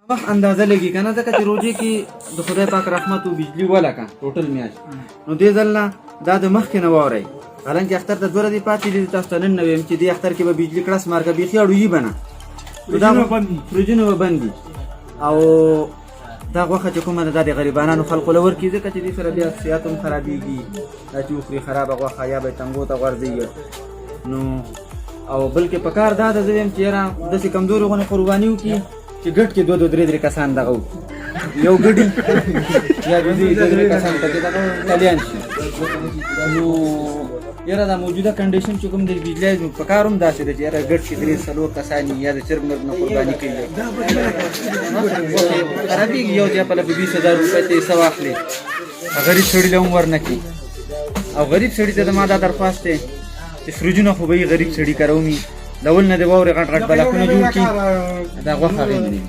وخت اندازه لګي کنه ځکه چې روزي کې د خدای پاک رحمت او بجلی ولکه ټوټل میاشت نو دې ځل نه دا د مخ کې نه ووري حالانکه اختر ته دوره دی پاتې دي تاسو ته نن نه ویم چې دې اختر کې به بجلی کړس مارګه بيخي اړو یې بنه دا فرجونه وبندي او دا غوخه چې کومه د غریبانو خلکو لور کې ځکه چې دې سره بیا صحت هم خرابېږي دا چې خوري خراب غوخه یا به تنګو ته ورځي نو او بلکې په کار دا د زویم چې را د سي کمزوري غونه قرباني وکي چې ګټ کې دوه درې کسان دغه یو ګډي یا درې کسان ته دغه کلیان شي نو یره دا موجوده کنډیشن چې کوم د بجلی په کاروم داسې د یره ګټ کې درې څلور کسان یا د چرګ مرګ نه قرباني کوي خرابېږي یو ځای په 20000 روپۍ ته حساب اخلي غریب سړي له عمر نه کوي او غریب سړي ته ما دا درخواست دی چې فرجونه خو به غریب سړي کارومي لول نه دی ووري غټ غټ بلاکونه جوړ کی دا غوخه غوښه